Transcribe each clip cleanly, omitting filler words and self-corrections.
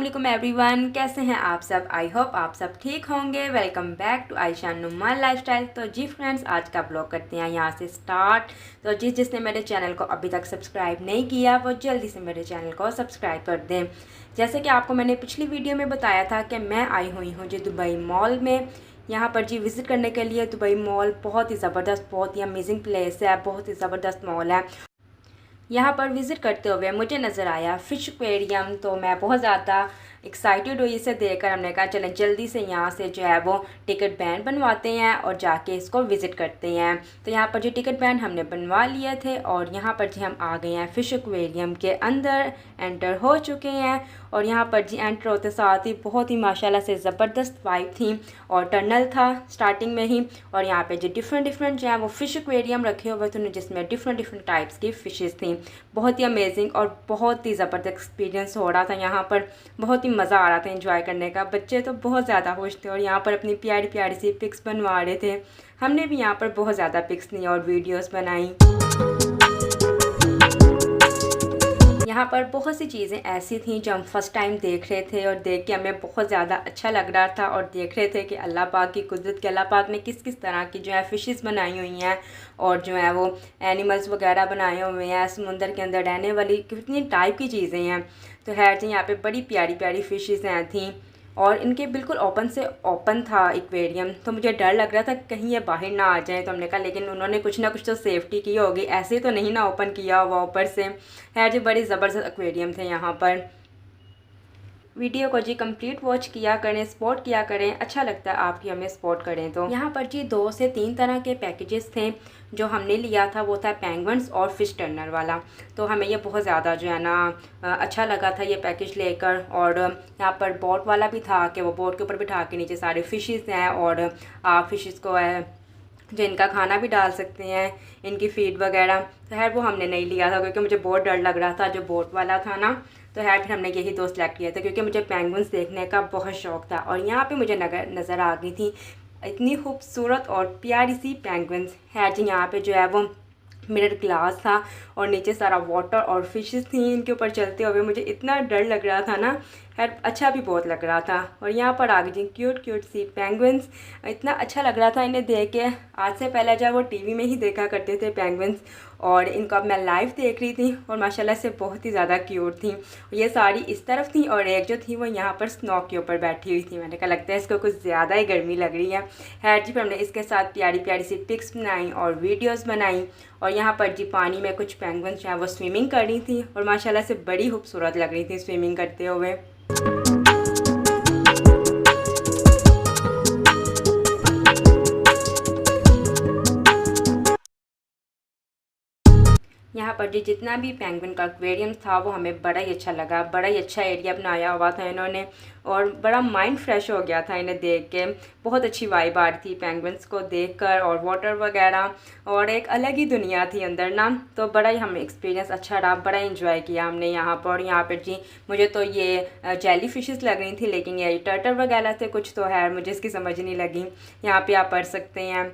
वालेकुम एवरीवन, कैसे हैं आप सब। आई होप आप सब ठीक होंगे। Welcome back to Ayesha Numan lifestyle. तो जी फ्रेंड्स, आज का ब्लॉग करते हैं यहाँ से स्टार्ट। तो जिसने मेरे चैनल को अभी तक सब्सक्राइब नहीं किया वो जल्दी से मेरे चैनल को सब्सक्राइब कर दें। जैसे कि आपको मैंने पिछली वीडियो में बताया था कि मैं आई हुई हूँ जी दुबई मॉल में, यहाँ पर जी विज़िट करने के लिए। दुबई मॉल बहुत ही ज़बरदस्त, बहुत ही अमेजिंग प्लेस है, बहुत ही ज़बरदस्त मॉल है। यहाँ पर विज़िट करते हुए मुझे नज़र आया फ़िश एक्वेरियम, तो मैं बहुत ज़्यादा एक्साइटेड हुई इसे देखकर। हमने कहा चलें जल्दी से यहाँ से जो है वो टिकट बैंड बनवाते हैं और जाके इसको विज़िट करते हैं। तो यहाँ पर जो टिकट बैंड हमने बनवा लिए थे और यहाँ पर जी हम आ गए हैं फ़िश एक्वेरियम के अंदर, एंटर हो चुके हैं। और यहाँ पर जी एंटर होते साथ ही बहुत ही माशाल्लाह से ज़बरदस्त वाइब थी और टनल था स्टार्टिंग में ही। और यहाँ पे जो डिफरेंट जो है वो फ़िश एक्वेरियम रखे हुए थे जिसमें डिफरेंट टाइप्स की फ़िशेस थी। बहुत ही अमेजिंग और बहुत ही ज़बरदस्त एक्सपीरियंस हो रहा था यहाँ पर। बहुत ही मज़ा आ रहा था एंजॉय करने का। बच्चे तो बहुत ज़्यादा खुश थे और यहाँ पर अपनी प्यारी प्यारी सी पिक्स बनवा रहे थे। हमने भी यहाँ पर बहुत ज़्यादा पिक्स ली और वीडियोस बनाई। यहाँ पर बहुत सी चीज़ें ऐसी थीं जो हम फर्स्ट टाइम देख रहे थे और देख के हमें बहुत ज़्यादा अच्छा लग रहा था। और देख रहे थे कि अल्लाह पाक की कुदरत के, अल्लाह पाक ने किस किस तरह की जो है फ़िशेस बनाई हुई हैं और जो है वो एनिमल्स वगैरह बनाए हुए हैं। समुंदर के अंदर रहने वाली कितनी टाइप की चीज़ें हैं। तो खैर जी यहाँ पे बड़ी प्यारी प्यारी फ़िशेस हैं थी और इनके बिल्कुल ओपन से ओपन था एक्वेरियम। तो मुझे डर लग रहा था कहीं ये बाहर ना आ जाए। तो हमने कहा लेकिन उन्होंने कुछ ना कुछ तो सेफ्टी की होगी, ऐसे तो नहीं ना ओपन किया हुआ ऊपर से। है जी बड़ी ज़बरदस्त एक्वेरियम थे यहाँ पर। वीडियो को जी कंप्लीट वॉच किया करें, सपोर्ट किया करें, अच्छा लगता है आप भी हमें सपोर्ट करें। तो यहाँ पर जी 2 से 3 तरह के पैकेजेस थे। जो हमने लिया था वो था पेंगुइन्स और फिश टर्नर वाला। तो हमें ये बहुत ज़्यादा जो है ना अच्छा लगा था ये पैकेज लेकर। और यहाँ पर बोट वाला भी था कि वो बोट के ऊपर बिठा के नीचे सारे फ़िशेस हैं और आप फ़िशेस को जो इनका खाना भी डाल सकते हैं, इनकी फीड वगैरह। तो खैर वो हमने नहीं लिया था क्योंकि मुझे बहुत डर लग रहा था जो बोट वाला था ना। तो खैर फिर हमने यही 2 सेलेक्ट किया था क्योंकि मुझे पेंगुइन्स देखने का बहुत शौक़ था। और यहाँ पे मुझे नज़र आ गई थी इतनी खूबसूरत और प्यारी सी पेंगुइन्स। है जी यहाँ पे जो है वो मिरर ग्लास था और नीचे सारा वाटर और फिशेस थी इनके ऊपर चलते हुए। मुझे इतना डर लग रहा था ना, खैर अच्छा भी बहुत लग रहा था। और यहाँ पर आ गई क्यूट सी पेंगुइन्स। इतना अच्छा लग रहा था इन्हें देख के। आज से पहले जब वो टीवी में ही देखा करते थे पेंगुइन्स और इनको अब मैं लाइव देख रही थी और माशाल्लाह से बहुत ही ज़्यादा क्यूट थी। ये सारी इस तरफ थी और एक जो थी वो यहाँ पर स्नो के ऊपर बैठी हुई थी। मैंने कहा लगता है इसको कुछ ज़्यादा ही गर्मी लग रही है। खैर जी फिर हमने इसके साथ प्यारी प्यारी सी पिक्स बनाई और वीडियोज़ बनाई। और यहाँ पर जी पानी में कुछ पेंगुइन्स जो है वो स्विमिंग कर रही थी और माशाल्लाह से बड़ी खूबसूरत लग रही थी स्विमिंग करते हुए। यहाँ पर जी जितना भी पेंगुइन का एक्वेरियम था वो हमें बड़ा ही अच्छा लगा। बड़ा ही अच्छा एरिया बनाया हुआ था इन्होंने और बड़ा माइंड फ्रेश हो गया था इन्हें देख के। बहुत अच्छी वाइब आ रही थी पेंगुइन्स को देखकर और वाटर वगैरह और एक अलग ही दुनिया थी अंदर ना। तो बड़ा ही हमें एक्सपीरियंस अच्छा रहा, बड़ा इंजॉय किया हमने यहाँ पर। और यहाँ पर जी मुझे तो ये जेली फिशेस लग रही थी लेकिन ये टर्टल वगैरह थे कुछ। तो है मुझे इसकी समझ नहीं लगी। यहाँ पर आप पढ़ सकते हैं।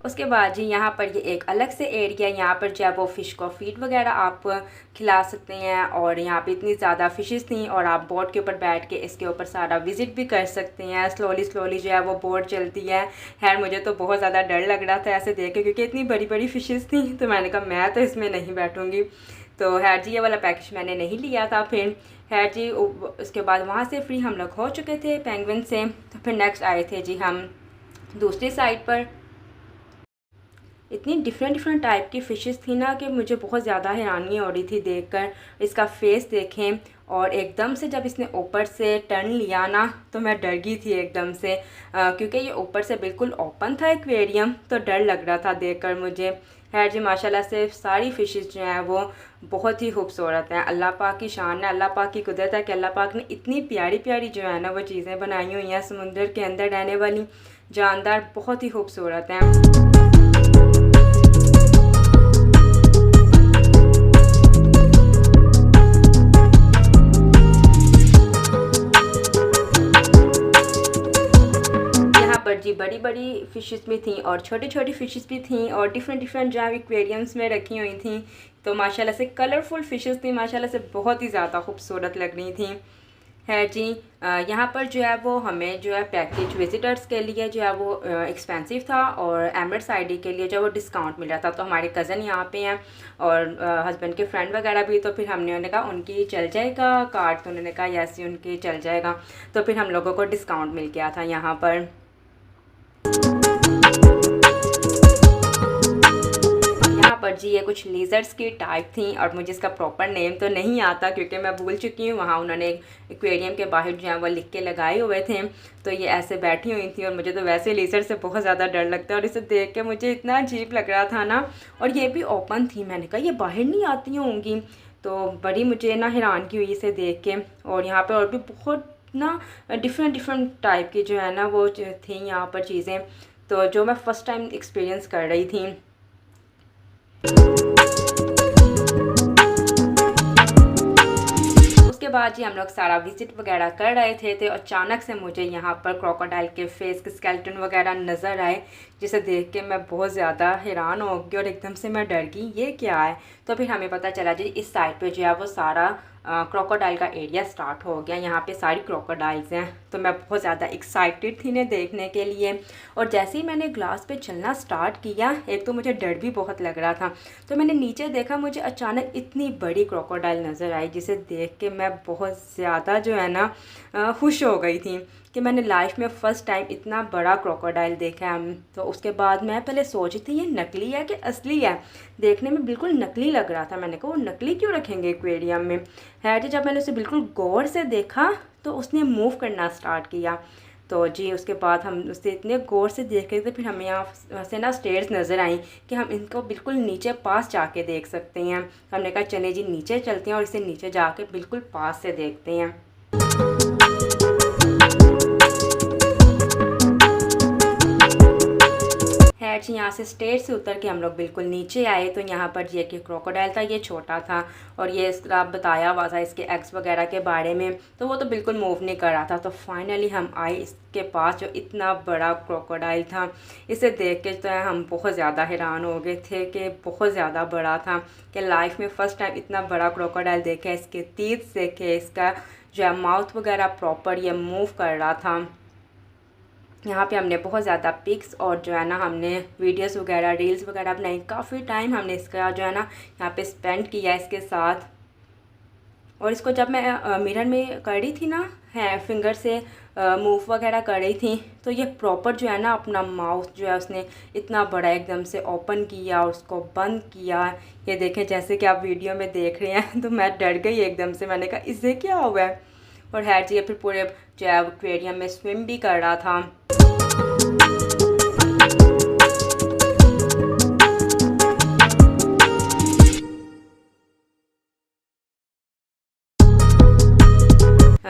उसके बाद जी यहाँ पर ये एक अलग से एरिया, यहाँ पर जो है वो फ़िश को फीड वगैरह आप खिला सकते हैं। और यहाँ पे इतनी ज़्यादा फ़िशेस थी और आप बोट के ऊपर बैठ के इसके ऊपर सारा विज़िट भी कर सकते हैं। स्लोली जो है वो बोट चलती है। खैर मुझे तो बहुत ज़्यादा डर लग रहा था ऐसे देख के क्योंकि इतनी बड़ी बड़ी फ़िशेस थी। तो मैंने कहा मैं तो इसमें नहीं बैठूँगी। तो खैर जी ये वाला पैकेज मैंने नहीं लिया था। फिर खैर जी उसके बाद वहाँ से फ्री हम लोग हो चुके थे पेंगुइन से। तो फिर नेक्स्ट आए थे जी हम दूसरी साइड पर। इतनी डिफरेंट टाइप की फ़िशेस थी ना कि मुझे बहुत ज़्यादा हैरानी हो रही थी देखकर। इसका फेस देखें और एकदम से जब इसने ऊपर से टर्न लिया ना तो मैं डर गई थी एकदम से क्योंकि ये ऊपर से बिल्कुल ओपन था एक्वेरियम। तो डर लग रहा था देखकर मुझे। खैर जी माशाल्लाह से सारी फ़िशेस जो हैं वो बहुत ही खूबसूरत हैं। अल्लाह पाक की शान है, अल्लाह पाक की कुदरत है कि अल्लाह पाक ने इतनी प्यारी प्यारी जो है ना वो चीज़ें बनाई हुई हैं। समुंदर के अंदर रहने वाली जानदार बहुत ही खूबसूरत हैं। पर जी बड़ी बड़ी फ़िशेस भी थी और छोटी छोटी फ़िशेस भी थी और डिफरेंट डिफरेंट जो है एक्वेरियम्स में रखी हुई थी। तो माशाल्लाह से कलरफुल फ़िशेस थी, माशाल्लाह से बहुत ही ज़्यादा खूबसूरत लग रही थी। है जी। यहाँ पर जो है वो हमें जो है पैकेज विज़िटर्स के लिए जो है वो एक्सपेंसिव था और एमिरेट्स आईडी के लिए जो है वो डिस्काउंट मिल रहा था। तो हमारे कज़न यहाँ पे हैं और हस्बैंड के फ्रेंड वगैरह भी, तो फिर हमने उन्हें कहा उनकी चल जाएगा कार्ड, तो उन्होंने कहा यस उनकी चल जाएगा। तो फिर हम लोगों को डिस्काउंट मिल गया था यहाँ पर। पर जी ये कुछ लेज़र्स की टाइप थी और मुझे इसका प्रॉपर नेम तो नहीं आता क्योंकि मैं भूल चुकी हूँ। वहाँ उन्होंने एक्वेरियम के बाहर जो है वो लिख के लगाए हुए थे, तो ये ऐसे बैठी हुई थी और मुझे तो वैसे लेज़र से बहुत ज़्यादा डर लगता है और इसे देख के मुझे इतना अजीब लग रहा था ना। और ये भी ओपन थी, मैंने कहा ये बाहर नहीं आती होंगी, तो बड़ी मुझे ना हैरानगी हुई इसे देख के। और यहाँ पर और भी बहुत ना डिफरेंट टाइप की जो है ना वो थी यहाँ पर चीज़ें, तो जो मैं फ़र्स्ट टाइम एक्सपीरियंस कर रही थी। उसके बाद जी हम लोग सारा विज़िट वगैरह कर रहे थे तो अचानक से मुझे यहाँ पर क्रोकोडाइल के फेस के स्केलेटन वगैरह नज़र आए, जिसे देख के मैं बहुत ज़्यादा हैरान हो गई और एकदम से मैं डर गई ये क्या है। तो फिर हमें पता चला जी इस साइड पे जो है वो सारा क्रोकोडाइल का एरिया स्टार्ट हो गया, यहाँ पे सारी क्रोकोडाइल्स हैं। तो मैं बहुत ज़्यादा एक्साइटेड थी इन्हें देखने के लिए। और जैसे ही मैंने ग्लास पे चलना स्टार्ट किया, एक तो मुझे डर भी बहुत लग रहा था, तो मैंने नीचे देखा, मुझे अचानक इतनी बड़ी क्रोकोडाइल नज़र आई जिसे देख के मैं बहुत ज़्यादा जो है ना खुश हो गई थी कि मैंने लाइफ में फ़र्स्ट टाइम इतना बड़ा क्रोकोडाइल देखा है। तो उसके बाद मैं पहले सोची थी ये नकली है कि असली है, देखने में बिल्कुल नकली लग रहा था। मैंने कहा वो नकली क्यों रखेंगे एक्वेरियम में। है जी, जब मैंने उसे बिल्कुल गौर से देखा तो उसने मूव करना स्टार्ट किया। तो जी उसके बाद हम उसे इतने गौर से देख रहे थे, फिर हमें यहाँ से ना स्टेयर्स नज़र आई कि हम इनको बिल्कुल नीचे पास जाके देख सकते हैं। हमने कहा चले जी नीचे चलते हैं और इसे नीचे जाके बिल्कुल पास से देखते हैं। जी यहाँ से स्टेज से उतर के हम लोग बिल्कुल नीचे आए तो यहाँ पर ये कि क्रोकोडाइल था, ये छोटा था और ये इसका बताया हुआ था इसके एग्स वगैरह के बारे में, तो वो तो बिल्कुल मूव नहीं कर रहा था। तो फाइनली हम आए इसके पास जो इतना बड़ा क्रोकोडाइल था। इसे देख के तो हम बहुत ज़्यादा हैरान हो गए थे कि बहुत ज़्यादा बड़ा था, कि लाइफ में फ़र्स्ट टाइम इतना बड़ा क्रोकोडाइल देखा। इसके टीथ देखे, इसका जो है माउथ वगैरह प्रॉपर ये मूव कर रहा था। यहाँ पे हमने बहुत ज़्यादा पिक्स और जो है ना हमने वीडियोस वगैरह रील्स वगैरह बनाई। काफ़ी टाइम हमने इसका जो है ना यहाँ पे स्पेंड किया इसके साथ। और इसको जब मैं मिरर में कर रही थी ना, है फिंगर से मूव वगैरह कर रही थी, तो ये प्रॉपर जो है ना अपना माउथ जो है उसने इतना बड़ा एकदम से ओपन किया और उसको बंद किया। ये देखें जैसे कि आप वीडियो में देख रहे हैं। तो मैं डर गई एकदम से, मैंने कहा इससे क्या हुआ है। और है जी फिर पूरे जो है एक्वेरियम में स्विम भी कर रहा था।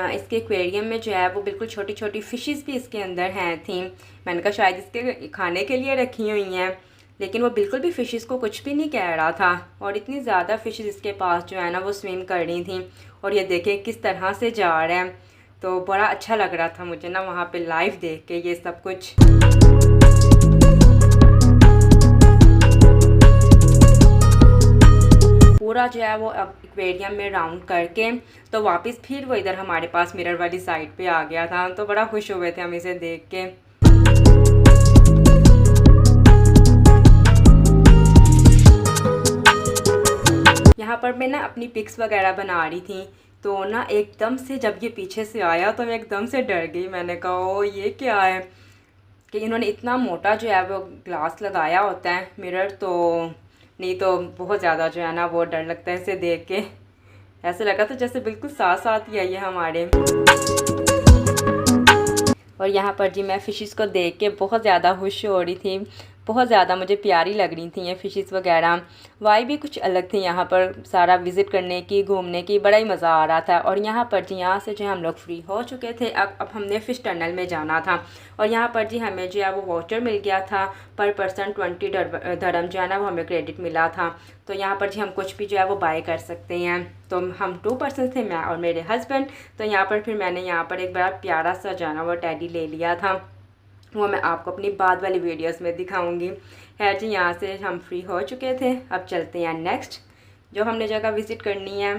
इसके एक्वेरियम में जो है वो बिल्कुल छोटी छोटी फ़िशेस भी इसके अंदर हैं थी। मैंने कहा शायद इसके खाने के लिए रखी हुई हैं, लेकिन वो बिल्कुल भी फ़िशेस को कुछ भी नहीं कह रहा था। और इतनी ज़्यादा फ़िशेस इसके पास जो है ना वो स्विम कर रही थी और ये देखें किस तरह से जा रहे हैं। तो बड़ा अच्छा लग रहा था मुझे ना वहाँ पे लाइव देख के ये सब कुछ। पूरा जो है वो अब एक्वेरियम में राउंड करके तो वापस फिर वो इधर हमारे पास मिरर वाली साइड पे आ गया था। तो बड़ा खुश हुए थे हम इसे देख के। यहाँ पर मैं ना अपनी पिक्स वगैरह बना रही थी, तो ना एकदम से जब ये पीछे से आया तो मैं एकदम से डर गई। मैंने कहा ओ ये क्या है, कि इन्होंने इतना मोटा जो है वो ग्लास लगाया होता है मिरर, तो नहीं तो बहुत ज़्यादा जो है ना वो डर लगता है इसे देख के। ऐसे लगा तो जैसे बिल्कुल साथ साथ ही है ये हमारे। और यहाँ पर जी मैं फ़िशेस को देख के बहुत ज़्यादा खुश हो रही थी, बहुत ज़्यादा मुझे प्यारी लग रही थी ये फ़िशेस वगैरह। वाई भी कुछ अलग थी यहाँ पर, सारा विज़िट करने की, घूमने की बड़ा ही मज़ा आ रहा था। और यहाँ पर जी यहाँ से जो हम लोग फ्री हो चुके थे, अब हमने फ़िश टनल में जाना था। और यहाँ पर जी हमें जो है वो वाउचर मिल गया था, पर पर्सन 20 दरम जो है ना वो हमें क्रेडिट मिला था। तो यहाँ पर जी हम कुछ भी जो है वो बाय कर सकते हैं। तो हम 2 पर्सन थे, मैं और मेरे हस्बैंड। तो यहाँ पर फिर मैंने यहाँ पर एक बड़ा प्यारा सा जो है ना वो टेडी ले लिया था। वो मैं आपको अपनी बाद वाली वीडियोस में दिखाऊंगी। खैर जी, यहाँ से हम फ्री हो चुके थे, अब चलते हैं नेक्स्ट जो हमने जगह विज़िट करनी है।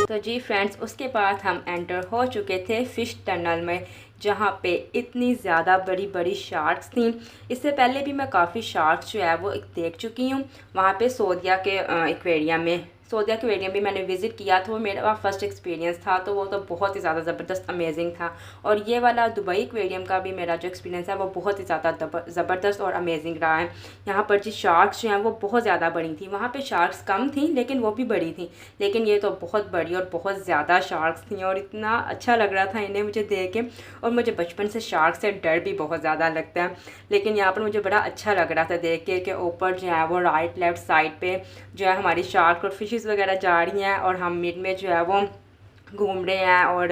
तो जी फ्रेंड्स, उसके बाद हम एंटर हो चुके थे फ़िश टनल में, जहाँ पे इतनी ज़्यादा बड़ी बड़ी शार्क्स थी। इससे पहले भी मैं काफ़ी शार्क्स जो है वो देख चुकी हूँ वहाँ पे सऊदीया के एक्वेरियम में। सऊदीया के एक्वेरियम भी मैंने विज़िट किया था, वो मेरा फर्स्ट एक्सपीरियंस था, तो वो तो बहुत ही ज़्यादा ज़बरदस्त अमेजिंग था। और ये वाला दुबई एक्वेरियम का भी मेरा जो एक्सपीरियंस है वो बहुत ही ज़्यादा ज़बरदस्त और अमेजिंग रहा है। यहाँ पर जी शार्क्स जो हैं वो बहुत ज़्यादा बड़ी थी, वहाँ पे शार्क्स कम थी लेकिन वो भी बड़ी थी, लेकिन ये तो बहुत बड़ी और बहुत ज़्यादा शार्क्स थी और इतना अच्छा लग रहा था इन्हें मुझे देख के। और मुझे बचपन से शार्क से डर भी बहुत ज़्यादा लगता है, लेकिन यहाँ पर मुझे बड़ा अच्छा लग रहा था देख के कि ऊपर जो है वो राइट लेफ़्ट साइड पे जो है हमारी शार्क और फिशेस वगैरह जा रही हैं और हम मिड में जो है वो घूम रहे हैं और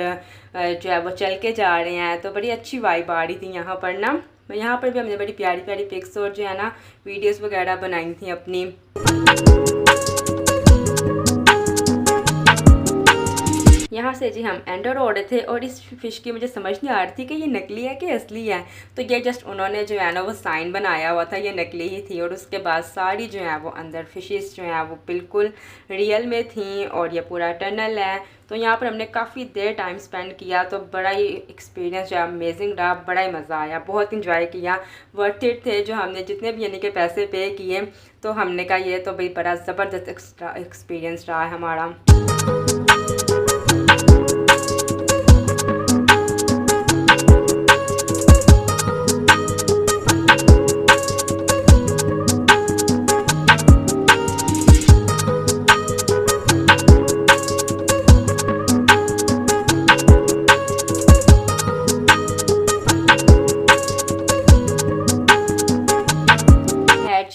जो है वो चल के जा रहे हैं। तो बड़ी अच्छी वाइब आ रही थी यहाँ पर ना। यहाँ पर भी हमने बड़ी प्यारी प्यारी पिक्स और जो है ना वीडियोस वगैरह बनाई थी अपनी। यहाँ से जी हम एंटर हो रहे थे और इस फ़िश की मुझे समझ नहीं आ रही थी कि ये नकली है कि असली है। तो ये जस्ट उन्होंने जो है ना वो साइन बनाया हुआ था, ये नकली ही थी। और उसके बाद सारी जो है वो अंदर फ़िशेस जो हैं वो बिल्कुल रियल में थी और ये पूरा टनल है। तो यहाँ पर हमने काफ़ी देर टाइम स्पेंड किया, तो बड़ा ही एक्सपीरियंस जो है अमेजिंग रहा, बड़ा ही मज़ा आया, बहुत इंजॉय किया। वर्थ इट थे जो हमने जितने भी यानी कि पैसे पे किए, तो हमने कहा ये तो भाई बड़ा ज़बरदस्त एक्सपीरियंस रहा है हमारा।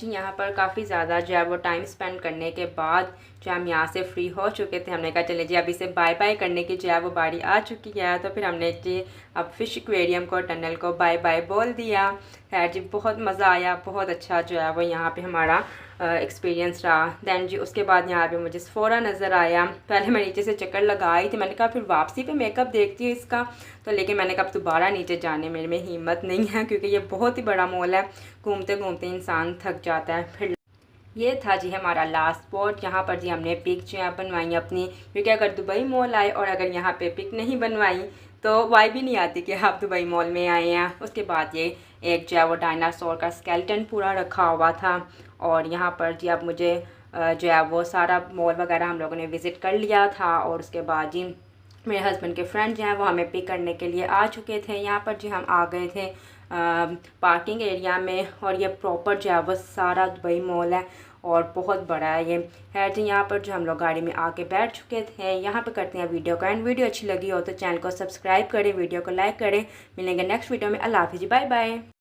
यहाँ पर काफ़ी ज़्यादा जो है वो टाइम स्पेंड करने के बाद जो हम यहाँ से फ्री हो चुके थे, हमने कहा चले जी अभी से बाय बाय करने की जो है वो बारी आ चुकी है। तो फिर हमने जी अब फ़िश एक्वेरियम को टनल को बाय बाय बोल दिया। खैर जी बहुत मज़ा आया, बहुत अच्छा जो है वो यहाँ पे हमारा एक्सपीरियंस रहा। दैन जी उसके बाद यहाँ पे मुझे सफोरा नज़र आया। पहले मैं नीचे से चक्कर लगाई थी, मैंने कहा फिर वापसी पे मेकअप देखती हूँ इसका, तो लेकिन मैंने कहा दोबारा नीचे जाने मेरे में हिम्मत नहीं है, क्योंकि ये बहुत ही बड़ा मॉल है, घूमते घूमते इंसान थक जाता है। फिर ये था जी हमारा लास्ट स्पॉट। यहाँ पर जी हमने पिक जो है बनवाई अपनी, क्योंकि अगर दुबई मॉल आए और अगर यहाँ पे पिक नहीं बनवाई तो वाइब भी नहीं आती कि आप दुबई मॉल में आए हैं। उसके बाद ये एक जो है वो डायनासोर का स्केलेटन पूरा रखा हुआ था। और यहाँ पर जी अब मुझे जो है वो सारा मॉल वगैरह हम लोगों ने विज़िट कर लिया था। और उसके बाद जी मेरे हस्बैंड के फ्रेंड जो हैं वो हमें पिक करने के लिए आ चुके थे। यहाँ पर जी हम आ गए थे पार्किंग एरिया में, और ये प्रॉपर जो है वो सारा दुबई मॉल है और बहुत बड़ा है ये। है जी यहाँ पर जो हम लोग गाड़ी में आके बैठ चुके थे। यहाँ पर करते हैं वीडियो का एंड। वीडियो अच्छी लगी हो तो चैनल को सब्सक्राइब करें, वीडियो को लाइक करें। मिलेंगे नेक्स्ट वीडियो में। अल्लाह हाफिज़, बाय बाय।